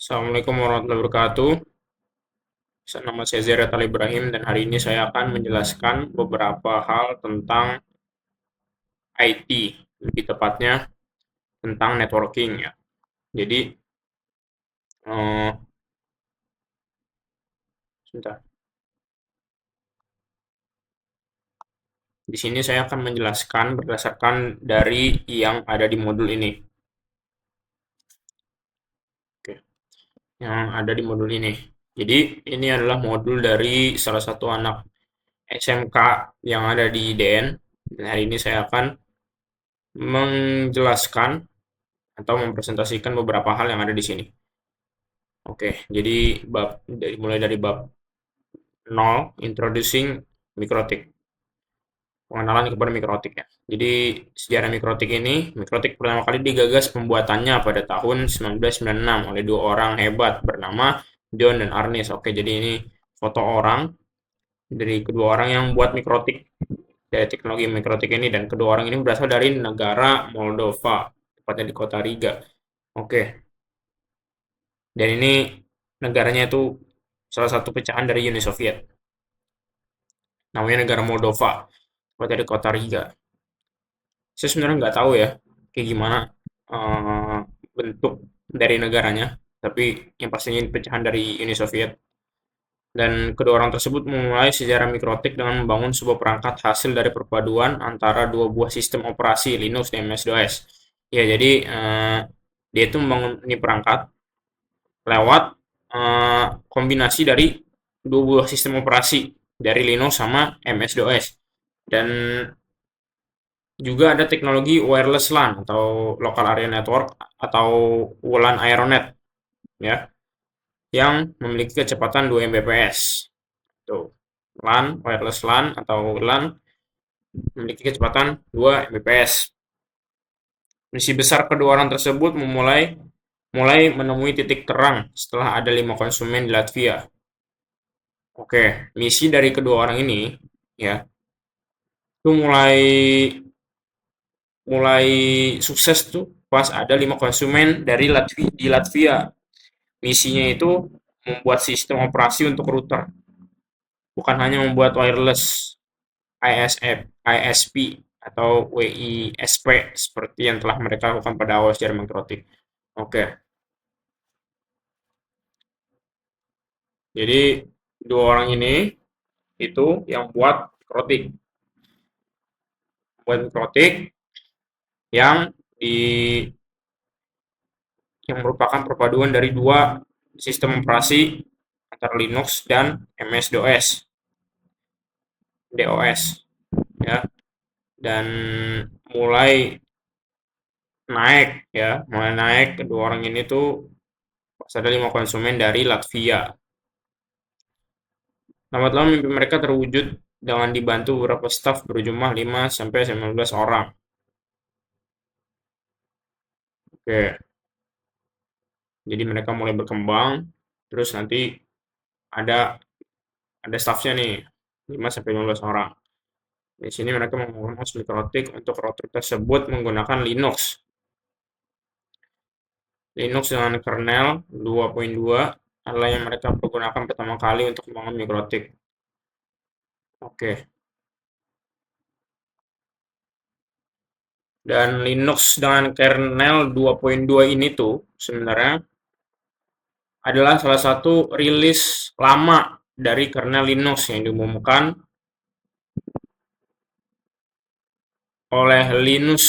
Assalamualaikum warahmatullahi wabarakatuh. Nama saya Zeret Ali Ibrahim dan hari ini saya akan menjelaskan beberapa hal tentang IT, lebih tepatnya tentang networking ya. Jadi, eh, sebentar. Di sini saya akan menjelaskan berdasarkan dari yang ada di modul ini. Oke, yang ada di modul ini. Jadi, ini adalah modul dari salah satu anak SMK yang ada di IDN. Dan hari ini saya akan menjelaskan atau mempresentasikan beberapa hal yang ada di sini. Oke, jadi mulai dari bab nol, introducing mikrotik, pengenalan kepada mikrotik ya. Jadi sejarah mikrotik ini, mikrotik pertama kali digagas pembuatannya pada tahun 1996 oleh dua orang hebat bernama John dan Ernest. Oke, jadi ini foto orang dari kedua orang yang buat mikrotik, dari teknologi mikrotik ini, dan kedua orang ini berasal dari negara Moldova, tepatnya di kota Riga. Oke, dan ini negaranya itu salah satu pecahan dari Uni Soviet. Namanya negara Moldova, dari kota Riga. Saya sebenarnya nggak tahu ya, kayak gimana eh, bentuk dari negaranya, tapi yang pastinya ini pecahan dari Uni Soviet. Dan kedua orang tersebut memulai sejarah mikrotik dengan membangun sebuah perangkat hasil dari perpaduan antara dua buah sistem operasi Linux dan MS-DOS. Ya, jadi dia itu membangun ini perangkat lewat kombinasi dari dua buah sistem operasi dari Linux sama MS-DOS. Dan juga ada teknologi wireless LAN atau local area network atau WLAN Aeronet ya, yang memiliki kecepatan 2 Mbps. Tuh. LAN, wireless LAN atau LAN memiliki kecepatan 2 Mbps. Misi besar kedua orang tersebut mulai menemui titik terang setelah ada 5 konsumen di Latvia. Oke, misi dari kedua orang ini ya, itu mulai mulai sukses tuh pas ada 5 konsumen di Latvia. Misinya itu membuat sistem operasi untuk router, bukan hanya membuat wireless ISF, ISP atau WISP seperti yang telah mereka lakukan pada awal sejarah mikrotik. Oke, jadi dua orang ini itu yang buat mikrotik yang di yang merupakan perpaduan dari dua sistem operasi antara Linux dan MS-DOS, DOS ya, dan mulai mulai naik kedua orang ini tuh pas ada 5 konsumen dari Latvia. Lambat laun mimpi mereka terwujud dengan dibantu beberapa staf berjumlah 5 sampai 19 orang. Oke, jadi mereka mulai berkembang, terus nanti ada stafnya nih 5 sampai 15 orang. Di sini mereka menggunakan mouse mikrotik untuk router tersebut menggunakan Linux. Linux dengan kernel 2.2 adalah yang mereka pergunakan pertama kali untuk membangun mikrotik. Oke. Dan Linux dengan kernel 2.2 ini tuh sebenarnya adalah salah satu rilis lama dari kernel Linux yang diumumkan oleh Linus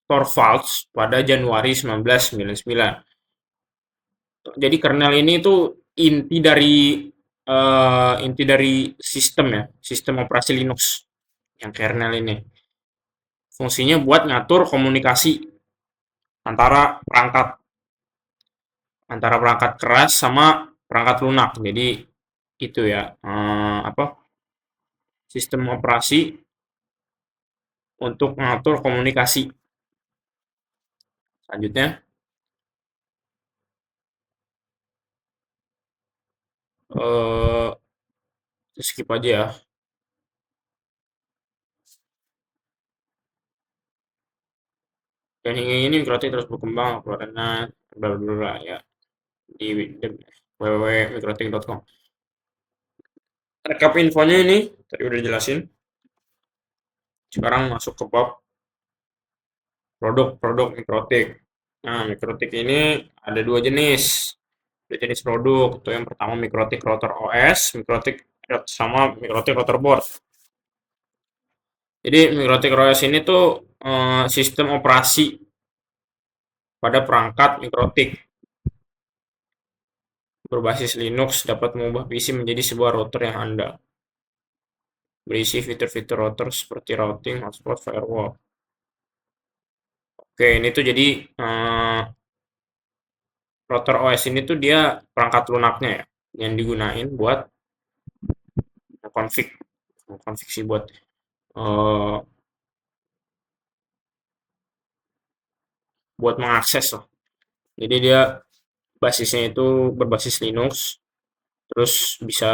Torvalds pada Januari 1999. Jadi kernel ini tuh inti dari sistem ya, sistem operasi Linux yang kernel ini. Fungsinya buat ngatur komunikasi antara perangkat keras sama perangkat lunak. Jadi itu ya, apa, sistem operasi untuk mengatur komunikasi. Selanjutnya, eh skip aja ya. Dan hingga ini Growth terus berkembang, keluarannya bla bla bla ya. di www.mikrotik.com. Rekap infonya ini tadi udah jelasin. Sekarang masuk ke bab produk-produk mikrotik. Nah, mikrotik ini ada dua jenis. Dua jenis produk. Itu yang pertama mikrotik router OS, mikrotik sama mikrotik router board. Jadi mikrotik OS ini tuh sistem operasi pada perangkat mikrotik berbasis Linux dapat mengubah PC menjadi sebuah router yang handal. Berisi fitur-fitur router seperti routing, hotspot, firewall. Oke, ini tuh jadi router OS ini tuh dia perangkat lunaknya ya, yang digunain buat konfig, konfig sih eh, buat mengakses lah. Jadi dia basisnya itu berbasis Linux, terus bisa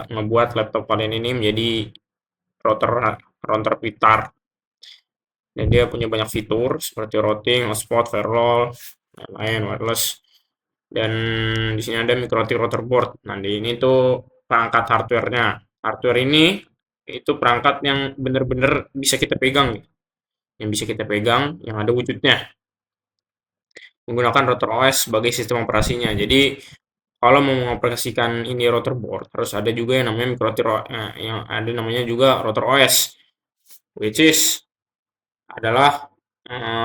ngebuat laptop kalian ini menjadi router router pintar. Dan dia punya banyak fitur seperti routing, hotspot, firewall, lain-lain, wireless. Dan di sini ada mikrotik router board. Nah, di ini tuh perangkat hardware-nya. Hardware ini itu perangkat yang benar-benar bisa kita pegang, yang bisa kita pegang, yang ada wujudnya, menggunakan router OS sebagai sistem operasinya. Jadi kalau mau mengoperasikan ini router board harus ada juga yang namanya mikrotik yang ada namanya juga router OS, which is adalah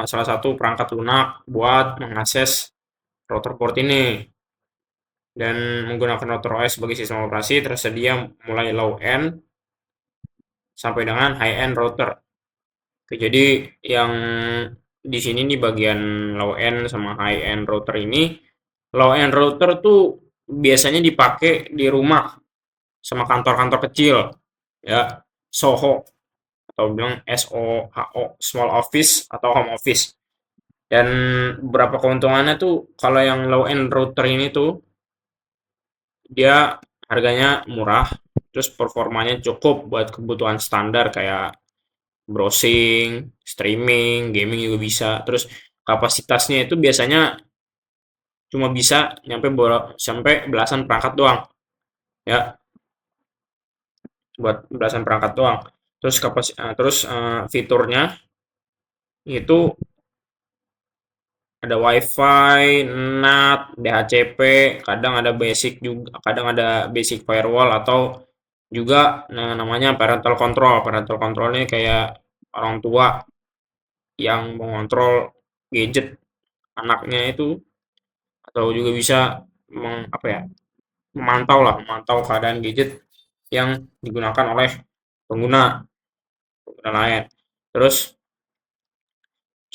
salah satu perangkat lunak buat mengakses router board ini. Dan menggunakan router OS sebagai sistem operasi tersedia mulai low end sampai dengan high end router. Oke, jadi yang di sini nih bagian low end sama high end router ini, low end router tuh biasanya dipakai di rumah sama kantor-kantor kecil, ya, SOHO atau bilang SOHO, small office atau home office. Dan beberapa keuntungannya tuh kalau yang low end router ini tuh dia harganya murah, terus performanya cukup buat kebutuhan standar kayak browsing, streaming, gaming juga bisa. Terus kapasitasnya itu biasanya cuma bisa sampai belasan perangkat doang, ya, buat belasan perangkat doang. Fiturnya itu ada WiFi, NAT, DHCP, kadang ada basic juga, kadang ada basic firewall atau juga namanya parental control. Parental control ini kayak orang tua yang mengontrol gadget anaknya itu, atau juga bisa apa ya, memantau keadaan gadget yang digunakan oleh pengguna pengguna lain. Terus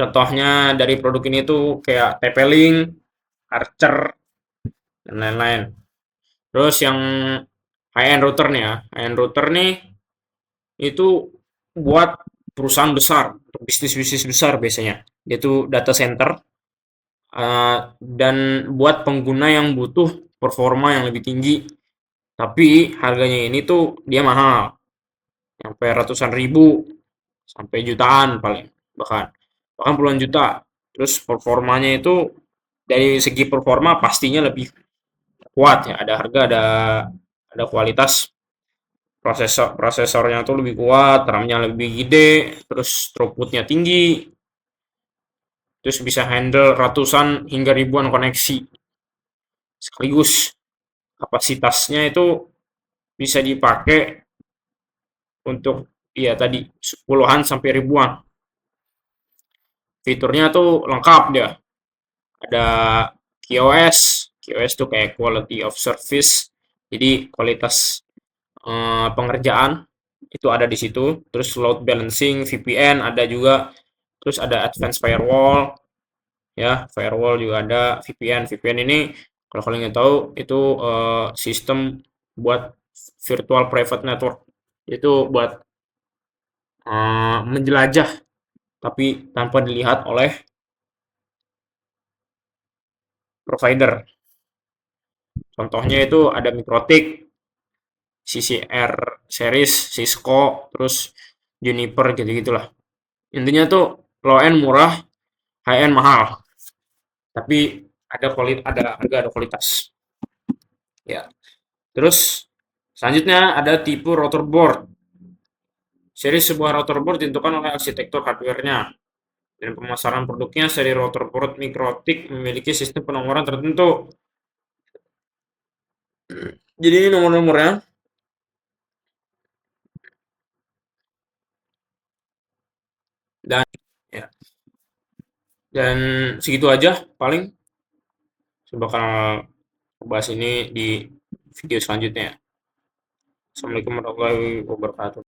contohnya dari produk ini tuh kayak TP-Link, Archer, dan lain-lain. Terus yang high-end router nih ya, high-end router nih itu buat perusahaan besar, untuk bisnis-bisnis besar biasanya. Dia tuh data center, dan buat pengguna yang butuh performa yang lebih tinggi, tapi harganya ini tuh dia mahal, sampai ratusan ribu, sampai jutaan paling, bahkan bahkan puluhan juta. Terus performanya itu dari segi performa pastinya lebih kuat ya, ada harga, ada kualitas. Prosesornya tuh lebih kuat, RAM-nya lebih gede, terus throughputnya tinggi, terus bisa handle ratusan hingga ribuan koneksi sekaligus. Kapasitasnya itu bisa dipakai untuk ya tadi puluhan sampai ribuan. Fiturnya tuh lengkap dia. Ada QoS. QoS tuh kayak quality of service. Jadi kualitas pengerjaan itu ada di situ. Terus load balancing, VPN ada juga. Terus ada advanced firewall, ya, firewall juga ada. VPN ini kalau kalian nggak tahu itu sistem buat virtual private network. Itu buat menjelajah tapi tanpa dilihat oleh provider. Contohnya itu ada Mikrotik, CCR series, Cisco, terus Juniper, gitu-gitulah. Intinya tuh low end murah, high end mahal. Tapi ada harga, ada kualitas. Ya. Terus selanjutnya ada tipe rotor board. Seri sebuah rotor board ditentukan oleh arsitektur hardware-nya dan pemasaran produknya. Seri rotor board Mikrotik memiliki sistem penomoran tertentu. Jadi ini nomor-nomornya. Dan ya, dan segitu aja paling saya bakal bahas ini di video selanjutnya. Assalamualaikum warahmatullahi wabarakatuh.